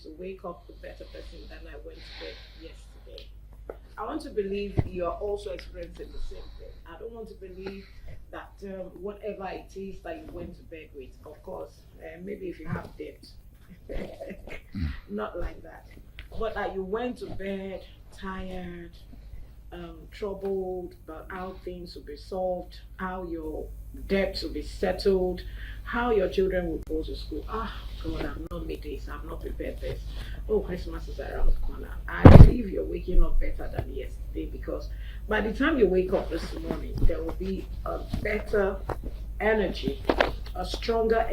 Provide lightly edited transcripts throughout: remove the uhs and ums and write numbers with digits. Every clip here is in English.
to wake up a better person than I went to bed yesterday. I want to believe you're also experiencing the same thing. I don't want to believe that whatever it is that you went to bed with, of course, maybe if you have debt, not like that, but that you went to bed tired, troubled about how things will be solved, how your debts will be settled, how your children will go to school. Ah, God, I've not made this, I've not prepared this. Oh, Christmas is around the corner. I believe you're waking up better than yesterday because by the time you wake up this morning, there will be a better energy, a stronger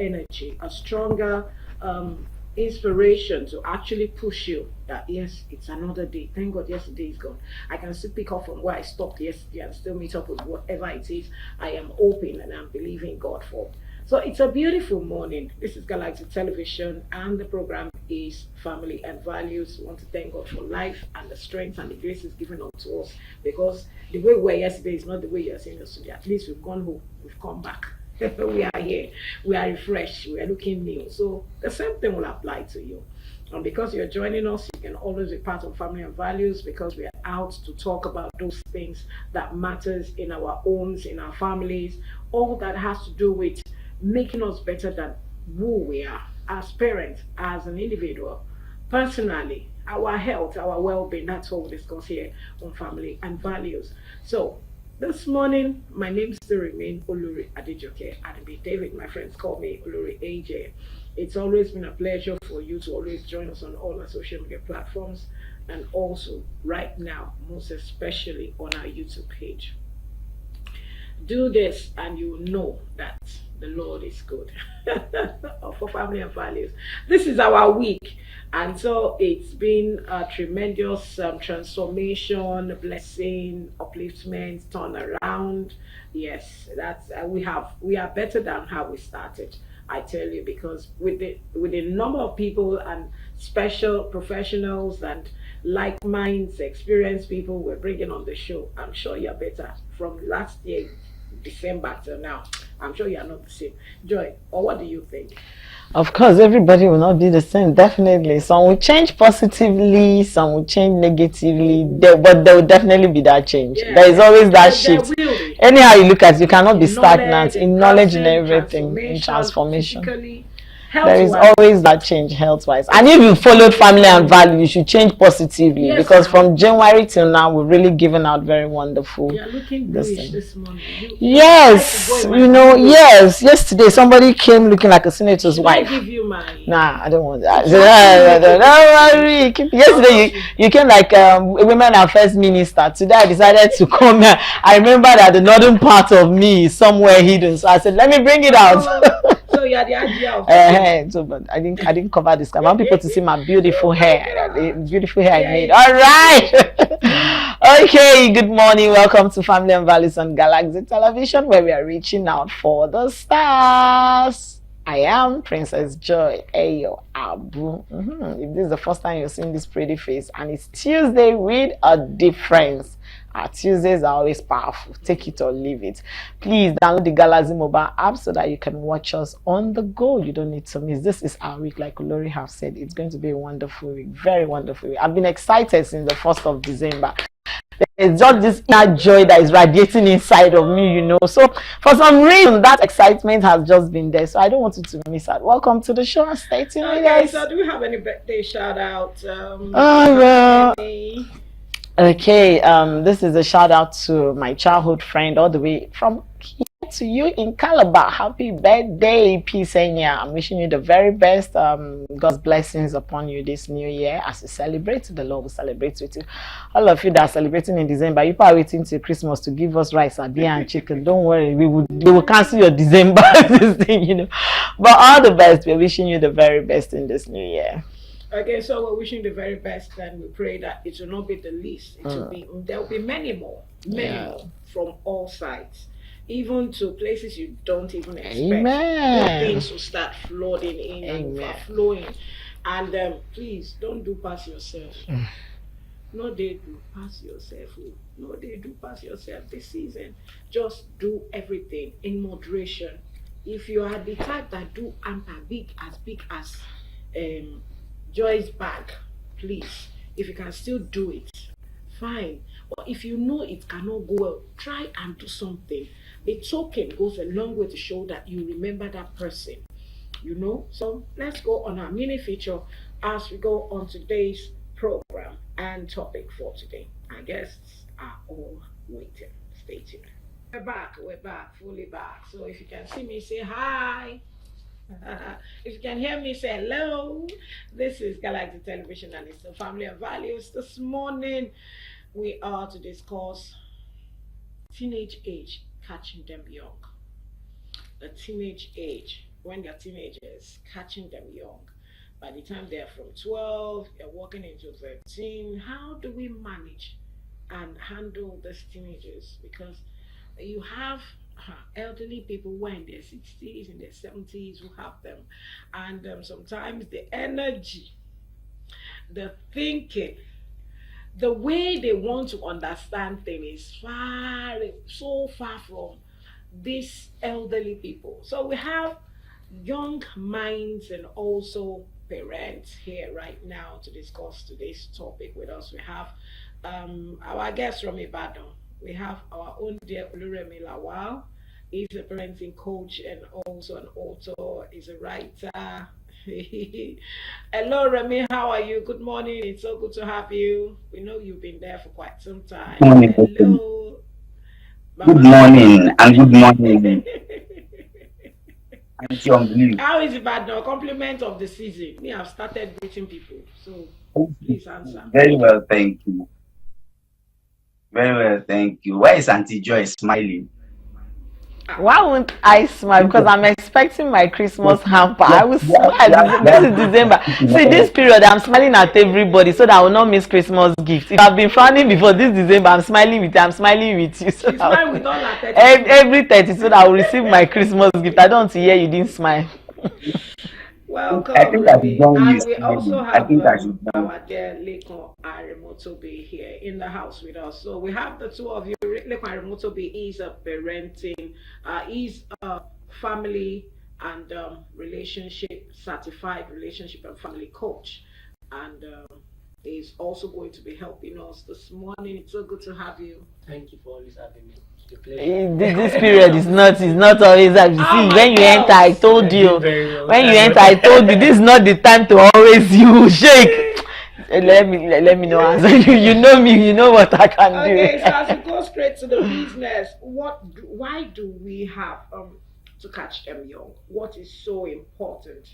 inspiration to actually push you that yes, it's another day. Thank God yesterday is gone. I can still pick up from where I stopped yesterday and still meet up with whatever it is I am hoping and I'm believing God for. So it's a beautiful morning. This is Galaxy Television and the program is Family and Values. We want to thank God for life and the strength and the grace He's given unto us because the way we were yesterday is not the way you're seeing us today. At least we've gone home, we've come back. We are here, we are refreshed, we are looking new. So the same thing will apply to you. And because you're joining us, you can always be part of Family and Values because we are out to talk about those things that matters in our homes, in our families, all that has to do with making us better than who we are as parents, as an individual, personally, our health, our well-being. That's what we discuss here on Family and Values. So this morning, my name still remains Olori Adejoke Adibi David. My friends call me Olori AJ. It's always been a pleasure for you to always join us on all our social media platforms and also right now, most especially on our YouTube page. Do this and you will know that the Lord is good. For Family and Values. This is our week. And so it's been a tremendous transformation, blessing, upliftment, turnaround. Yes, that's we are better than how we started. I tell you, because with the number of people and special professionals and like minds, experienced people we're bringing on the show, I'm sure you're better from last year December till now. I'm sure you are not the same. Joy, or what do you think? Of course, everybody will not be the same, definitely. Some will change positively, some will change negatively, but there will definitely be that change. Yeah, there is always that shift. Anyhow you look at it, you cannot be stagnant in knowledge and everything, in transformation. There is always that change health-wise. And if you followed Family and Value, you should change positively. Yes, because from January till now, we've really given out very wonderful. You're looking bluish this morning. Yes, yes. Yesterday, somebody came looking like a senator's wife. I give you my... Nah, I don't want that. Don't worry. Yesterday, you came like Women Affairs Minister. Today, I decided to come here. I remember that the northern part of me is somewhere hidden. So I said, let me bring it out. So you are the idea of so, but I didn't cover this. I want people to see my beautiful hair, the beautiful hair I made. All right. Okay. Good morning. Welcome to Family and Values on Galaxy Television, where we are reaching out for the stars. I am Princess Joy Ayo Abu. If this is the first time you're seeing this pretty face, and it's Tuesday with a difference. Our Tuesdays are always powerful. Take it or leave it. Please download the Galaxy mobile app so that you can watch us on the go. You don't need to miss. This is our week, like Olori have said. It's going to be a wonderful week, very wonderful week. I've been excited since the 1st of December. There's just this inner joy that is radiating inside of me, you know. So for some reason, that excitement has just been there. So I don't want you to miss out. Welcome to the show. Stay tuned. Okay, so do we have any birthday shout out? Okay, this is a shout out to my childhood friend all the way from here to you in Calabar. Happy birthday, Pisenya. I'm wishing you the very best. God's blessings upon you this new year. As you celebrate, the Lord will celebrate with you. All of you that are celebrating in December, you are waiting till Christmas to give us rice, beer and chicken. Don't worry, we will cancel your December this thing, you know. But all the best. We're wishing you the very best in this new year. Okay, so we're wishing the very best, and we pray that it will not be the least. It will be, there will be many more from all sides, even to places you don't even expect. Amen. Things will start flooding in and overflowing. And please don't do pass yourself. No, they do pass yourself. No, they do pass yourself this season. Just do everything in moderation. If you are the type that do amper big as Joy's bag, please. If you can still do it, fine. But if you know it cannot go well, try and do something. A token goes a long way to show that you remember that person. So let's go on our mini feature as we go on today's program and topic for today. Our guests are all waiting. Stay tuned. We're back, fully back. So if you can see me, say hi. If you can hear me, say hello. This is Galactic Television and it's the Family and Values. This morning we are to discuss teenage age, catching them young. The teenage age, when they're teenagers, catching them young. By the time they're from 12, they're walking into 13. How do we manage and handle these teenagers? Because you have elderly people who are in their 60s, in their 70s, who have them. And sometimes the energy, the thinking, the way they want to understand things is so far from these elderly people. So we have young minds and also parents here right now to discuss today's topic with us. We have our guest from Ibadan. We have our own dear Oluremi Lawal. He's a parenting coach and also an author. He's a writer. Hello, Remy. How are you? Good morning. It's so good to have you. We know you've been there for quite some time. Morning. Hello. Good morning and good morning. How is it bad now? Compliment of the season. Me, I've started greeting people. So please answer. Very well, thank you. Very well, thank you. Why is Auntie Joy smiling? Why won't I smile? Because I'm expecting my Christmas hamper. I will smile. This is December. See, this period, I'm smiling at everybody so that I will not miss Christmas gifts. If I've been frowning before this December, I'm smiling with you. So smile with all our 30. Every 30, so that I will receive my Christmas gift. I don't want to hear you didn't smile. Welcome, I think that is and we also have our dear Lekon Aremotobe here in the house with us. So we have the two of you. Lekon Aremotobe is a parenting, he's a family and relationship certified relationship and family coach, and is also going to be helping us this morning. It's so good to have you. Thank you for always having me. This period is not always that. See, when you enter, I told you. When you enter, I told you this is not the time to always you shake. Let me know answer. You know me. You know what I can do. Okay, so as we go straight to the business, why do we have to catch them young? What is so important?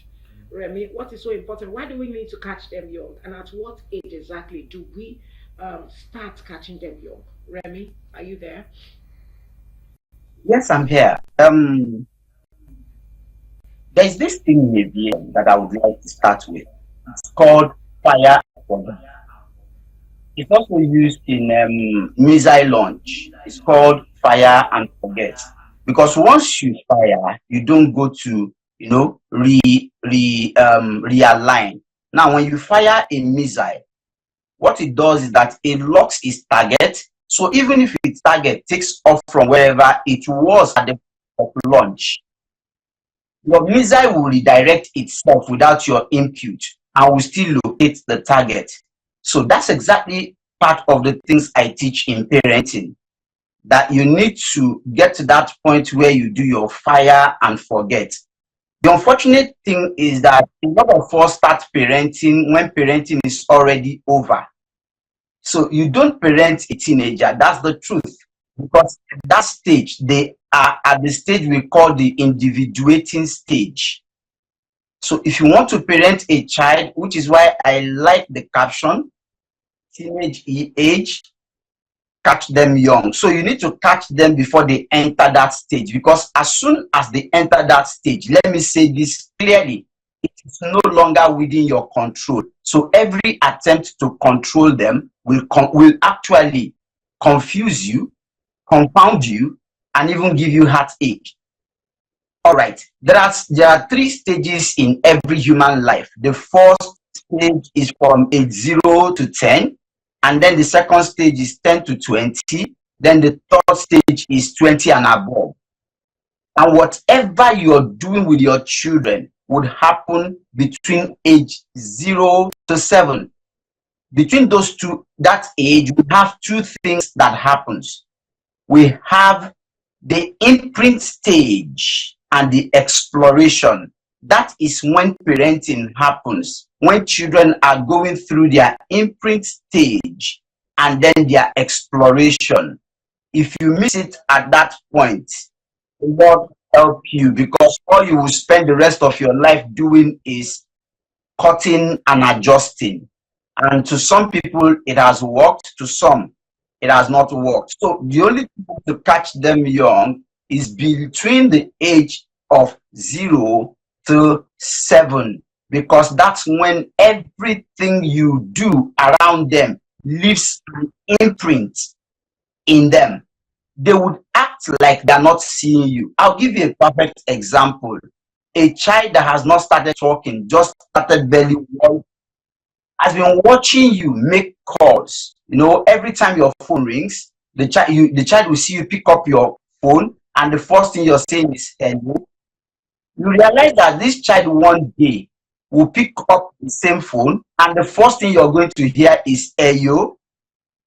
Remy, what is so important? Why do we need to catch them young? And at what age exactly do we start catching them young? Remy, are you there? Yes, I'm here. There's this thing maybe that I would like to start with. It's called fire and forget. It's also used in missile launch. It's called fire and forget. Because once you fire, you don't go to realign. Now, when you fire a missile, what it does is that it locks its target. So even if its target takes off from wherever it was at the point of launch, your missile will redirect itself without your input and will still locate the target. So that's exactly part of the things I teach in parenting, that you need to get to that point where you do your fire and forget. The unfortunate thing is that a lot of us start parenting when parenting is already over. So you don't parent a teenager, that's the truth. Because at that stage, they are at the stage we call the individuating stage. So if you want to parent a child, which is why I like the caption, teenage age, catch them young. So you need to catch them before they enter that stage, because as soon as they enter that stage, let me say this clearly, it is no longer within your control. So every attempt to control them will actually confuse you, confound you, and even give you heartache. All right, there are 3 stages in every human life. The first stage is from age 0 to 10. And then the second stage is 10 to 20. Then the third stage is 20 and above. And whatever you're doing with your children, would happen between age 0 to 7. Between those two, that age, we have two things that happens. We have the imprint stage and the exploration. That is when parenting happens, when children are going through their imprint stage and then their exploration. If you miss it at that point, the Lord help you, because all you will spend the rest of your life doing is cutting and adjusting. And to some people, it has worked. To some, it has not worked. So the only time to catch them young is between the age of 0 to 7, because that's when everything you do around them leaves an imprint in them. They would act like they're not seeing you. I'll give you a perfect example. A child that has not started talking, just started barely walking, has been watching you make calls. You know, every time your phone rings, the child will see you pick up your phone, and the first thing you're saying is hello. You realize that this child one day will pick up the same phone, and the first thing you're going to hear is hello.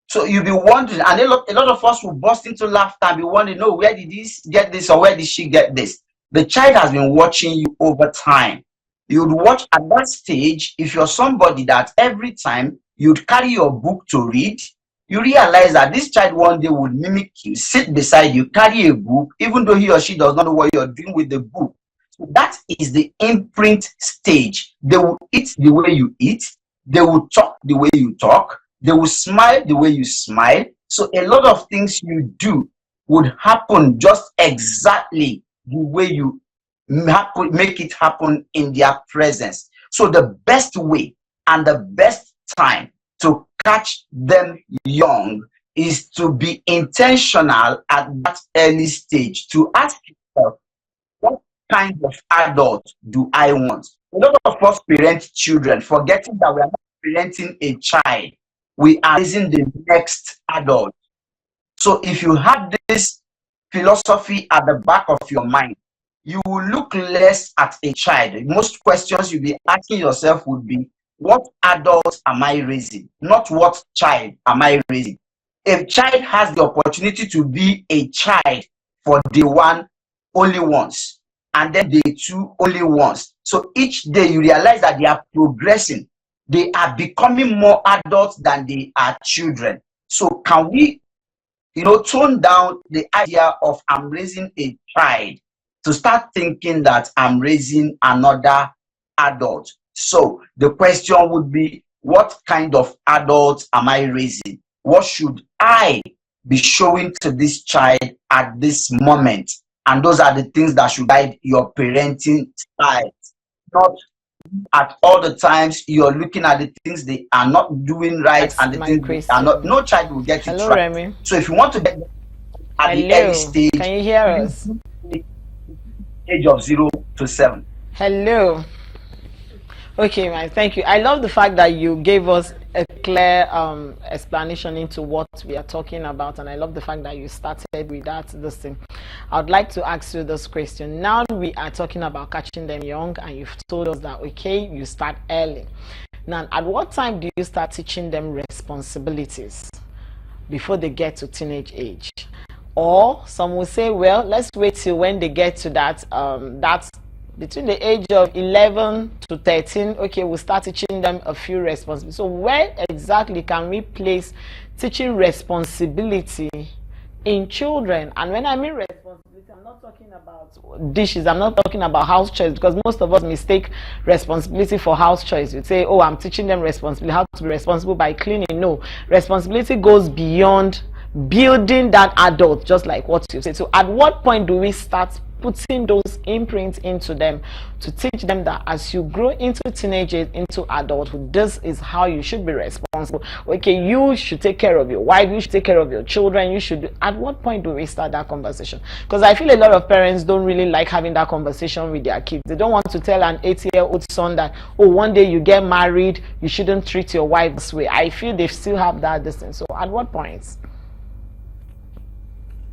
So you'll be wondering, and a lot of us will burst into laughter and be wondering, no, where did this get this, or where did she get this? The child has been watching you over time. You'd watch at that stage. If you're somebody that every time you'd carry your book to read, you realize that this child one day would mimic you, sit beside you, carry a book, even though he or she does not know what you're doing with the book. So that is the imprint stage. They will eat the way you eat. They will talk the way you talk. They will smile the way you smile. So a lot of things you do would happen just exactly the way you make it happen in their presence. So the best way and the best time to catch them young is to be intentional at that early stage, to ask yourself, what kind of adult do I want? A lot of us parent children, forgetting that we are not parenting a child, we are raising the next adult. So if you have this philosophy at the back of your mind, you will look less at a child. Most questions you'll be asking yourself would be, what adult am I raising? Not what child am I raising? A child has the opportunity to be a child for day one only once, and then day two only once. So each day you realize that they are progressing. They are becoming more adults than they are children. So can we, tone down the idea of I'm raising a child to start thinking that I'm raising another adult? So the question would be, what kind of adult am I raising? What should I be showing to this child at this moment? And those are the things that should guide your parenting style. Not at all the times you're looking at the things they are not doing right. That's and the things they are not. No child will get it right. Remy. So if you want to get at the early stage, can you hear us? Age of 0 to 7. Hello. Okay, man, thank you. I love the fact that you gave us a clear explanation into what we are talking about, and I love the fact that you started with this thing. I would like to ask you this question. Now we are talking about catching them young, and you've told us that, okay, you start early. Now, at what time do you start teaching them responsibilities before they get to teenage age? Or some will say, well, let's wait till when they get to that between the age of 11 to 13, okay, we'll start teaching them a few responsibilities. So where exactly can we place teaching responsibility in children? And when I mean responsibility, I'm not talking about dishes, I'm not talking about house chores, because most of us mistake responsibility for house chores. You say, oh, I'm teaching them responsibility, how to be responsible by cleaning. No, responsibility goes beyond building that adult, just like what you said. So at what point do we start putting those imprints into them to teach them that as you grow into teenagers, into adulthood, this is how you should be responsible? Okay, you should take care of your wife, you should take care of your children, you should. At what point do we start that conversation? Because I feel a lot of parents don't really like having that conversation with their kids. They don't want to tell an 8-year-old son that, oh, one day you get married, you shouldn't treat your wife this way. I feel they still have that distance. So at what point?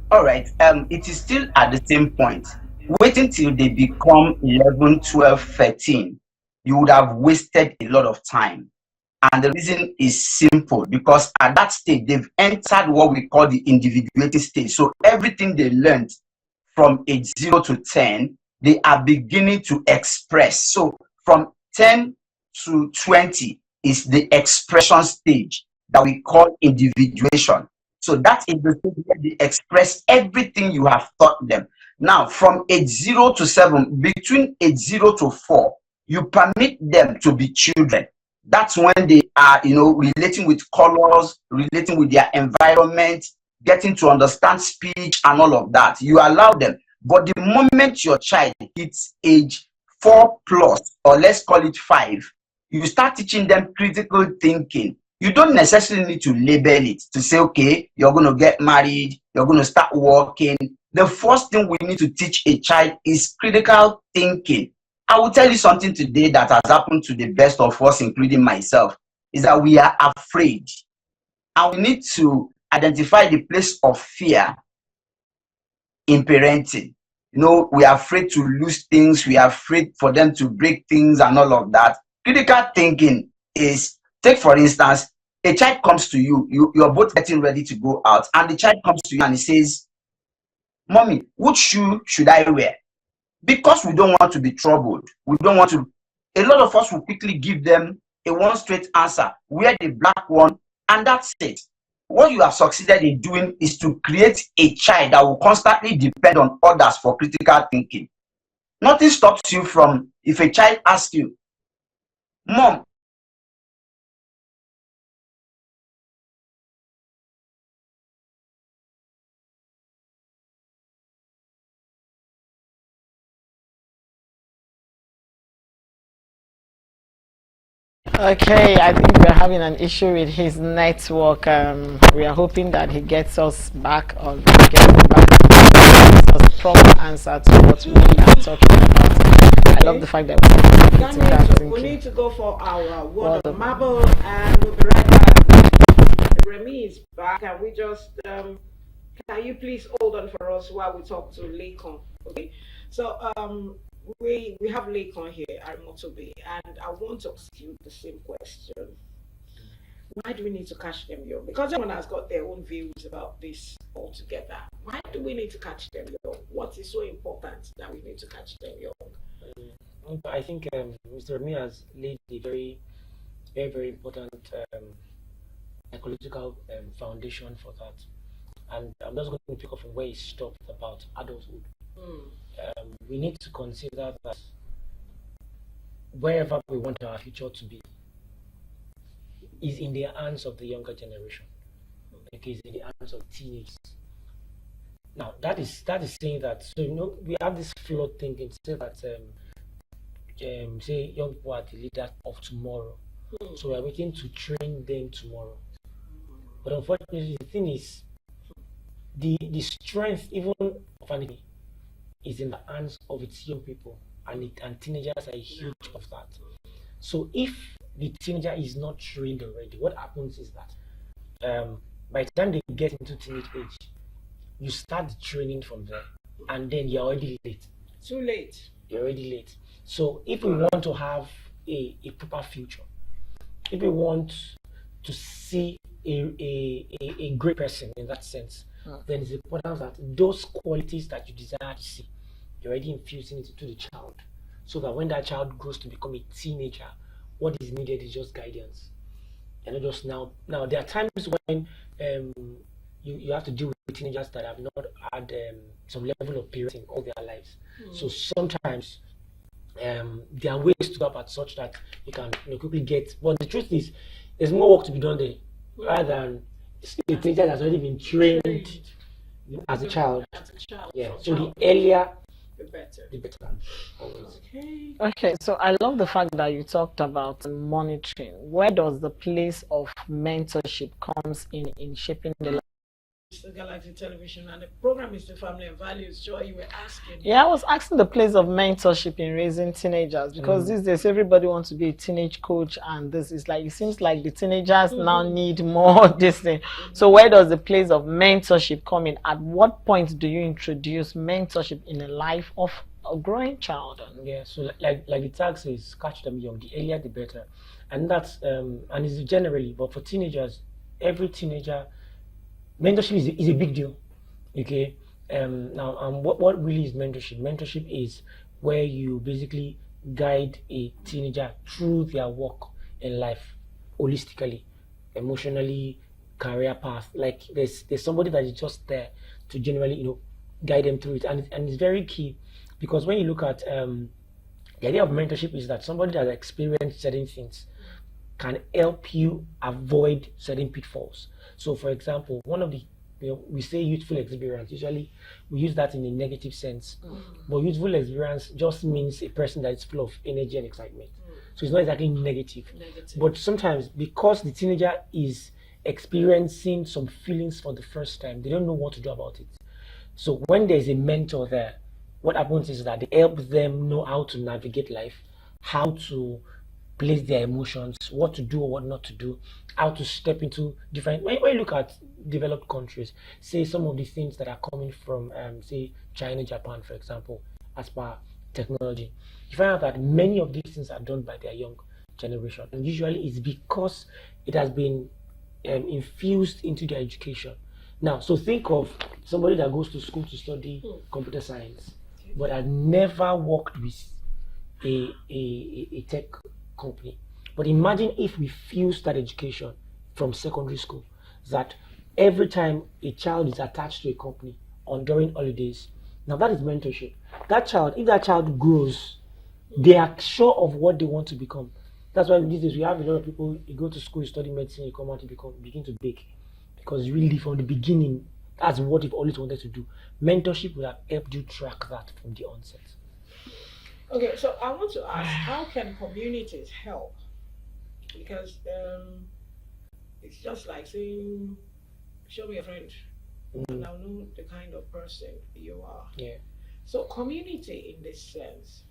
All right, it is still at the same point. Waiting till they become 11, 12, 13, you would have wasted a lot of time. And the reason is simple, because at that stage, they've entered what we call the individuating stage. So everything they learned from age 0 to 10, they are beginning to express. So from 10 to 20 is the expression stage that we call individuation. So that is the stage where they express everything you have taught them. Now, from age 0 to 7, between age 0 to 4, you permit them to be children. That's when they are, relating with colors, relating with their environment, getting to understand speech and all of that. You allow them. But the moment your child hits age 4 plus, or let's call it 5, you start teaching them critical thinking. You don't necessarily need to label it to say, okay, you're going to get married, you're going to start working. The first thing we need to teach a child is critical thinking. I will tell you something today that has happened to the best of us, including myself, is that we are afraid. And we need to identify the place of fear in parenting. We are afraid to lose things. We are afraid for them to break things and all of that. Critical thinking is, take for instance, a child comes to you, you're both getting ready to go out, and the child comes to you and he says, "Mommy, which shoe should I wear?" Because we don't want to be troubled. We don't want to. A lot of us will quickly give them a one straight answer. Wear the black one, and that's it. What you have succeeded in doing is to create a child that will constantly depend on others for critical thinking. Nothing stops you from, if a child asks you, "Mom, Okay, I think we're having an issue with his network. We are hoping that he gets us back on, gives us proper answer to what we are talking about. I love the fact that we need to go for our word of marble, and we'll be right back. Remy is back, and we just can you please hold on for us while we talk to Lekon? Okay, so we have Lekon here at Motobe, and I want to ask you the same question. Why do we need to catch them young? Because everyone has got their own views about this altogether. Why do we need to catch them young? What is so important that we need to catch them young? I think Mr. Remy has laid a very, very, very important ecological foundation for that. And I'm just going to pick up from where he stopped about adulthood. We need to consider that wherever we want our future to be is in the hands of the younger generation. It is in the hands of teenagers. Now that is saying that, so we have this flawed thinking to say that say young people are the leaders of tomorrow. So we are waiting to train them tomorrow. But unfortunately, the thing is, the strength even of an enemy is in the hands of its young people, and teenagers are huge of that. So if the teenager is not trained already, what happens is that by the time they get into teenage age, you start the training from there, and then you're already late. Too late. You're already late. So if we want to have a proper future, if we want to see a great person in that sense, then it's important that those qualities that you desire to see, you're already infusing it into the child, so that when that child grows to become a teenager, what is needed is just guidance, and not just now. Now there are times when you have to deal with teenagers that have not had some level of parenting all their lives. So sometimes there are ways to go about such that you can quickly get. But the truth is, there's more work to be done there, rather than a teenager that's already been trained as a child. Yeah. So the earlier, the better. The better. Always. Okay, so I love the fact that you talked about monitoring. Where does the place of mentorship comes in shaping the to Galaxy Television, and the program is the Family and Values. Joy, you were asking. Yeah, I was asking the place of mentorship in raising teenagers because these days everybody wants to be a teenage coach, and this is like, it seems like the teenagers now need more this thing. So where does the place of mentorship come in? At what point do you introduce mentorship in the life of a growing child? Yeah, so like the tag says, catch them young. The earlier, the better, and that's and it's generally, but for teenagers, every teenager, mentorship is a big deal. Okay. Now, what really is mentorship? Mentorship is where you basically guide a teenager through their walk in life, holistically, emotionally, career path. Like there's somebody that is just there to generally guide them through it, and it's very key because when you look at the idea of mentorship is that somebody that has experienced certain things can help you avoid certain pitfalls. So, for example, one of the we say youthful experience. Usually, we use that in a negative sense, but youthful experience just means a person that is full of energy and excitement. So it's not exactly negative. But sometimes, because the teenager is experiencing some feelings for the first time, they don't know what to do about it. So when there's a mentor there, what happens is that they help them know how to navigate life, how to place their emotions, what to do or what not to do, how to step into different. When you look at developed countries, say some of the things that are coming from, say China, Japan, for example, as per technology, you find out that many of these things are done by their young generation, and usually it's because it has been infused into their education. Now, so think of somebody that goes to school to study computer science, but has never worked with a tech company. But imagine if we fuse that education from secondary school, that every time a child is attached to a company on during holidays, now that is mentorship. That child, if that child grows, they are sure of what they want to become. That's why these days we have a lot of people, you go to school, you study medicine, you come out, you begin to bake. Because really from the beginning, that's what you've always wanted to do. Mentorship will have helped you track that from the onset. Okay, so I want to ask, how can communities help? Because it's just like saying, show me a friend, and I'll know the kind of person you are. Yeah. So community in this sense,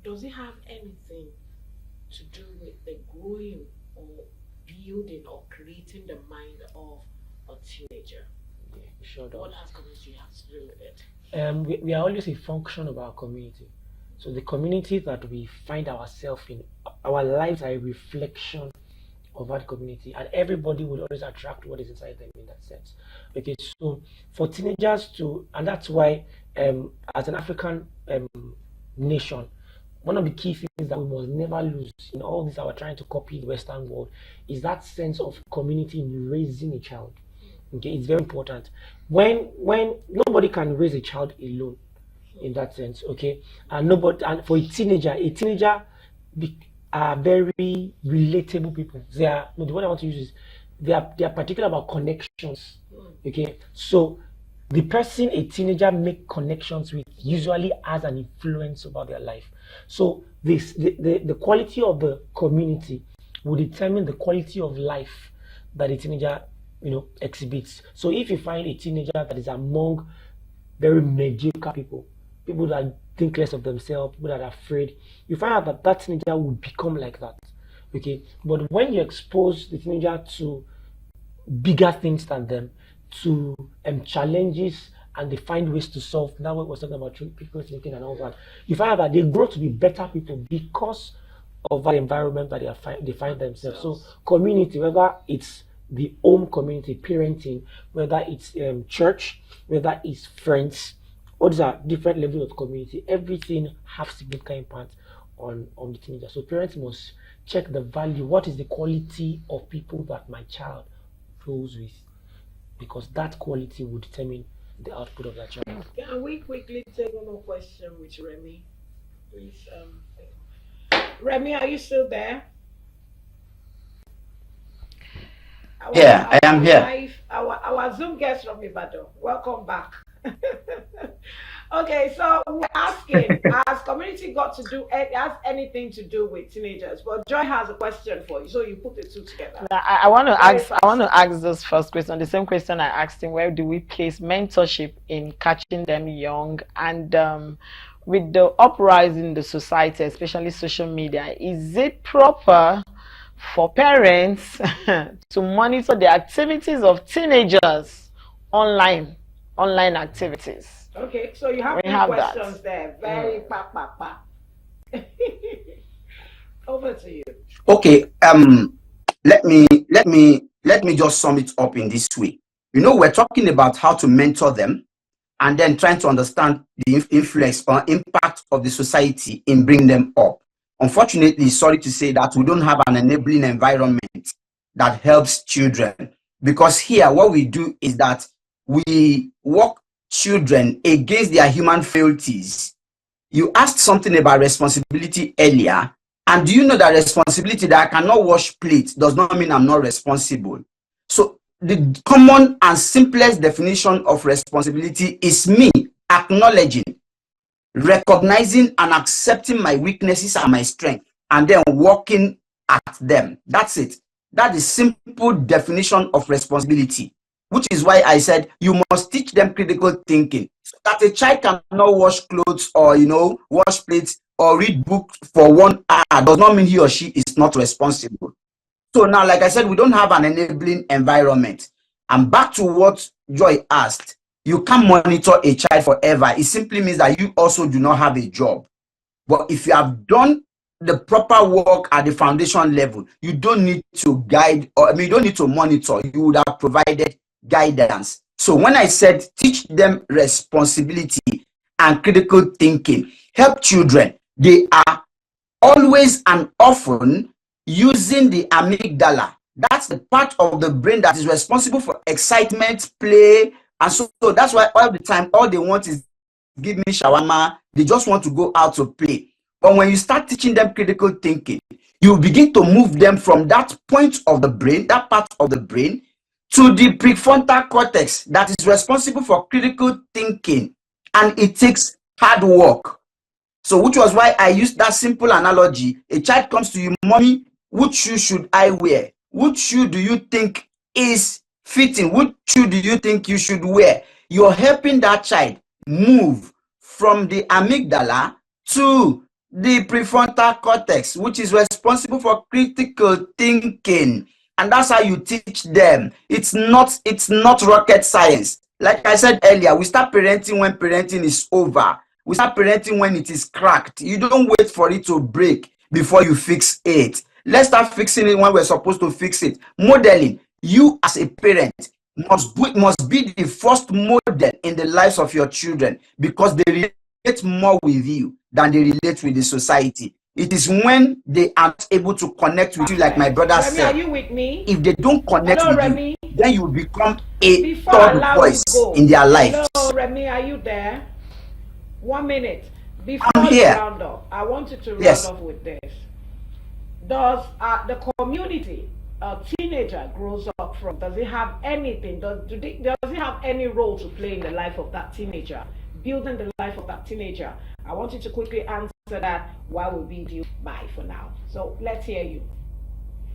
does it have anything to do with the growing or building or creating the mind of a teenager? Yeah, it sure does. What has community has to do with it? We are always a function of our community. So the community that we find ourselves in, our lives are a reflection of that community, and everybody will always attract what is inside them in that sense. Okay, so for teenagers and that's why as an African nation, one of the key things that we must never lose in all this our trying to copy the Western world is that sense of community in raising a child. Okay, it's very important. When nobody can raise a child alone, in that sense, okay, and for a teenager are very relatable people. The word I want to use is they are particular about connections. Okay, so the person a teenager make connections with usually has an influence about their life. So the quality of the community will determine the quality of life that a teenager exhibits. So if you find a teenager that is among very mediocre people that think less of themselves, people that are afraid, you find out that teenager will become like that. Okay, but when you expose the teenager to bigger things than them, to challenges, and they find ways to solve. Now we're talking about critical thinking and all that. You find out that they grow to be better people because of that environment that they find themselves. So community, whether it's the home community, parenting, whether it's church, whether it's friends, all these are different levels of community. Everything has significant impact on the teenager. So parents must check the value. What is the quality of people that my child flows with? Because that quality will determine the output of that child. Can we quickly take one more question with Remy? Please, Remy, are you still there? Yeah, I am here. Our Zoom guest from Ibadan. Welcome back. Okay, so we're asking, has community got to do, has anything to do with teenagers? But Joy has a question for you, so you put the two together. Now, I want to Very ask. I want fast. to ask this first question. The same question I asked him. Where do we place mentorship in catching them young? And with the uprising in the society, especially social media, is it proper for parents to monitor the activities of teenagers online, online activities? Okay, so you have We three have that. questions there. Very pa pa pa. Over to you. Okay, let me just sum it up in this way. You know, we're talking about how to mentor them and then trying to understand the influence or impact of the society in bringing them up. Unfortunately, sorry to say that we don't have an enabling environment that helps children, because here what we do is that we work children against their human frailties. You asked something about responsibility earlier, and do you know that responsibility, that I cannot wash plates, does not mean I'm not responsible? So the common and simplest definition of responsibility is me acknowledging, recognizing, and accepting my weaknesses and my strength, and then working at them. That's it. That is simple definition of responsibility, which is why I said you must teach them critical thinking. So that a child cannot wash clothes or, you know, wash plates or read books for 1 hour does not mean he or she is not responsible. So now, like I said, we don't have an enabling environment. And back to what Joy asked, you can't monitor a child forever. It simply means that you also do not have a job. But if you have done the proper work at the foundation level, you don't need to guide, or I mean, you don't need to monitor. You would have provided guidance. So when I said teach them responsibility and critical thinking, help children, they are always and often using the amygdala. That's the part of the brain that is responsible for excitement, play, and so that's why all the time all they want is give me shawarma. They just want to go out to play. But when you start teaching them critical thinking, you begin to move them from that point of the brain, that part of the brain, to the prefrontal cortex that is responsible for critical thinking, and it takes hard work. So which was why I used that simple analogy. A child comes to you, mommy, which shoe should I wear? Which shoe do you think is fitting? Which shoe do you think you should wear? You're helping that child move from the amygdala to the prefrontal cortex, which is responsible for critical thinking. And that's how you teach them. It's not rocket science. Like I said earlier, we start parenting when parenting is over. We start parenting when it is cracked. You don't wait for it to break before you fix it. Let's start fixing it when we're supposed to fix it. Modeling. You as a parent must be the first model in the lives of your children, because they relate more with you than they relate with the society. It is when they are able to connect with you, like my brother Remy, said. are you with me? If they don't connect Hello, with Remy. you, then you become a Before I third allow voice you go, in their lives. hello, Remy, are you there? 1 minute. Before I'm you here. round up, I wanted to round Yes. off with this. Does the community a teenager grows up from, does it have anything, does it have any role to play in the life of that teenager, building the life of that teenager? I want you to quickly answer that while we bid you bye for now. So let's hear you.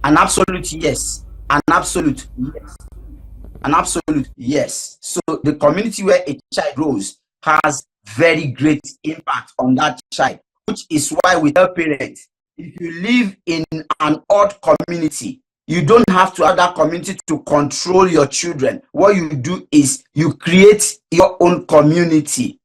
An absolute yes. An absolute yes. An absolute yes. So the community where a child grows has very great impact on that child, which is why we tell parents, if you live in an odd community, you don't have to have that community to control your children. What you do is you create your own community.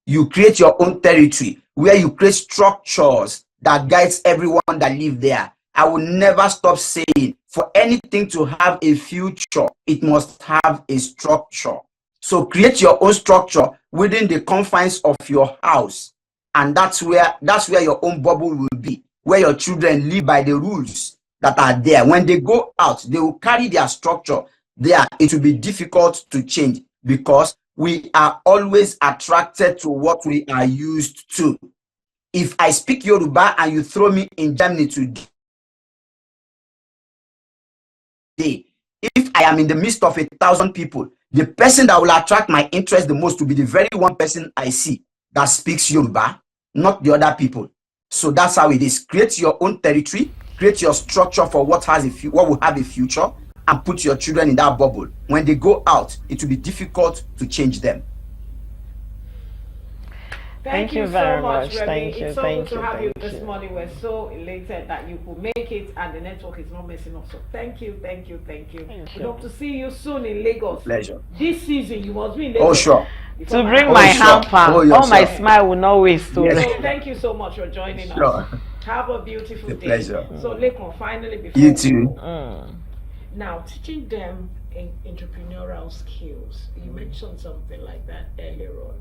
You create your own territory where you create structures that guides everyone that live there. I will never stop saying, for anything to have a future, it must have a structure. So create your own structure within the confines of your house, and that's where your own bubble will be, where your children live by the rules that are there. When they go out, they will carry their structure there. It will be difficult to change, because we are always attracted to what we are used to. If I speak Yoruba and you throw me in Germany today, if I am in the midst of 1,000 people, The person that will attract my interest the most will be the very one person I see that speaks Yoruba, not the other people. So that's how it is. Create your own territory, create your structure for what will have a future, and put your children in that bubble. When they go out, it will be difficult to change them. Thank you very much, Remy. Thank you. It's so Thank good to you. have you Thank this you. morning. We're so elated that you could make it and the network is not messing up. So thank you. Thank We you. hope to see you soon in Lagos. Pleasure. This season, you must be in Lagos. Oh, sure. before To bring Oh, my sure. hamper, Oh, yes, all my sure. smile will not waste. Yes. So thank you so much for joining Sure. us. Have a beautiful A day. pleasure. So Lekon, finally, before You we too. go, now teaching them entrepreneurial skills. You mentioned something like that earlier on.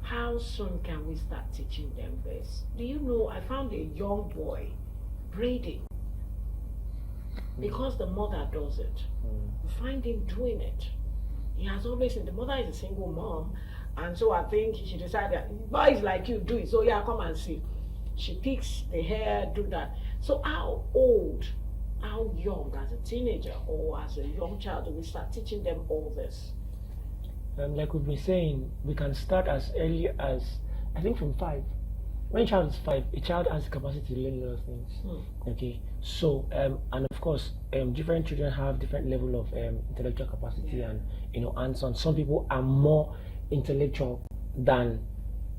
How soon can we start teaching them this? Do you know, I found a young boy braiding because the mother does it. Find him doing it. He has always the mother is a single mom, and so I think she decided, boys like you do it, so yeah, come and see. She picks the hair, do that. So how old, how young, as a teenager or as a young child, do we start teaching them all this? Like we've been saying, we can start as early as, I think, from 5. When a child is 5, a child has the capacity to learn a lot of things. Okay, so and of course, different children have different level of intellectual capacity and hands-on. Some people are more intellectual than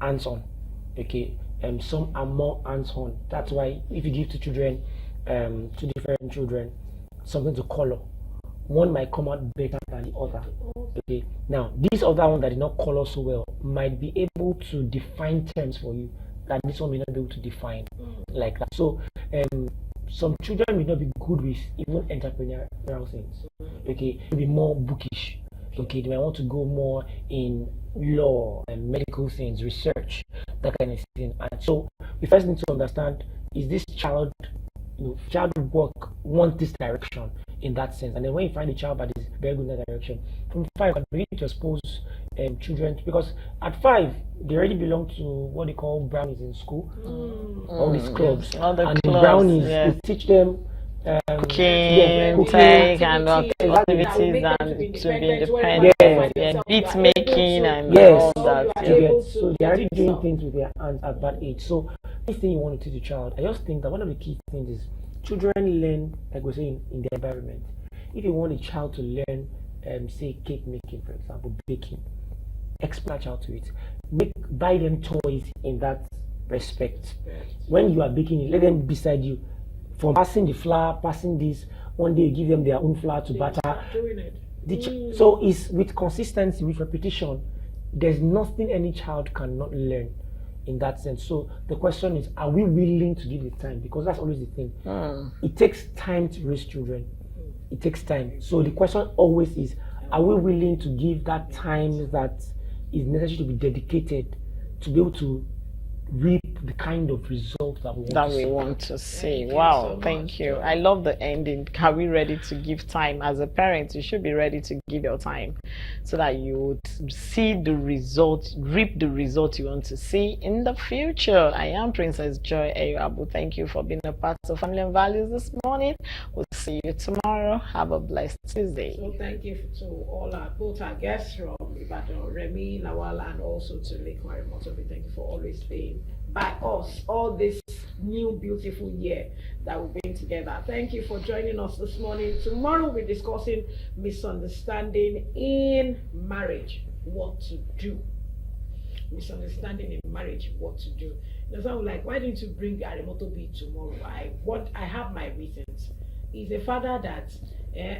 hands-on. Okay, some are more hands-on. That's why if you give two different children, something to color, one might come out better than the other. Okay, now this other one that did not color so well might be able to define terms for you that this one may not be able to define like that. So some children may not be good with even entrepreneurial things. Okay, maybe more bookish. Okay, they might want to go more in law and medical things, research, that kind of thing. And so we first need to understand, is this child work want this direction in that sense? And then when you find a child that is very good in that direction, from 5 you begin to expose children, because at 5 they already belong to what they call brownies in school, all these clubs. All the and clubs, the brownies, yeah. they teach them Cooking, tech, and activities, and to be independent. Yeah, beat making and Yes. all that. So you are Yeah. able So to they're already get doing yourself. things with their hands at that age. So this thing you want to teach a child, I just think that one of the key things is children learn, like we're saying, in their environment. If you want a child to learn, say cake making, for example, baking, expose that child to it. Buy them toys in that respect. When you are baking it, let them beside you. From passing the flour, passing this, one day you give them their own flour to batter. Doing it. So it's with consistency, with repetition. There's nothing any child cannot learn in that sense. So the question is, are we willing to give the time? Because that's always the thing. It takes time to raise children. It takes time. So the question always is, are we willing to give that time that is necessary to be dedicated to be able to reap the kind of result that we want to see? Thank you Wow, so thank much, you. Joy. I love the ending. Are we ready to give time? As a parent, you should be ready to give your time so that you would see the result, reap the result you want to see in the future. I am Princess Joy Abu. Thank you for being a part of Family and Values this morning. We'll see you tomorrow. Have a blessed Tuesday. So thank you to all both our guests from Ibadan, Remy, Lawal, and also to Lake Marimotobi. Thank you for always being by us all this new beautiful year that we've been together. Thank you for joining us this morning. Tomorrow we'll be discussing misunderstanding in marriage, what to do. Misunderstanding in marriage, what to do. Now, some like, why don't you bring Arimotobi tomorrow? I have my reasons. He's a father that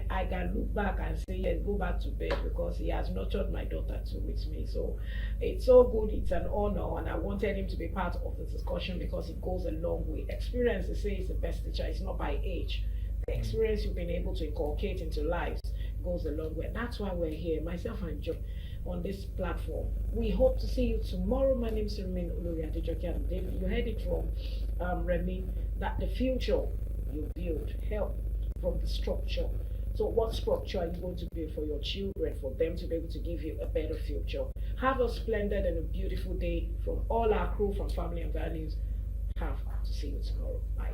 I can look back and say, yes, go back to bed, because he has nurtured my daughter too with me. So it's so good, it's an honor, and I wanted him to be part of the discussion because it goes a long way. Experience, they say, is the best teacher. It's not by age. The experience you've been able to inculcate into lives goes a long way. That's why we're here, myself and Joe, on this platform. We hope to see you tomorrow. My name is Remy Olori Adejoke and David. You heard it from Remy, that the future you build help from the structure. So what structure are you going to build for your children, for them to be able to give you a better future? Have a splendid and a beautiful day from all our crew from Family and Values. Have to see you tomorrow. Bye.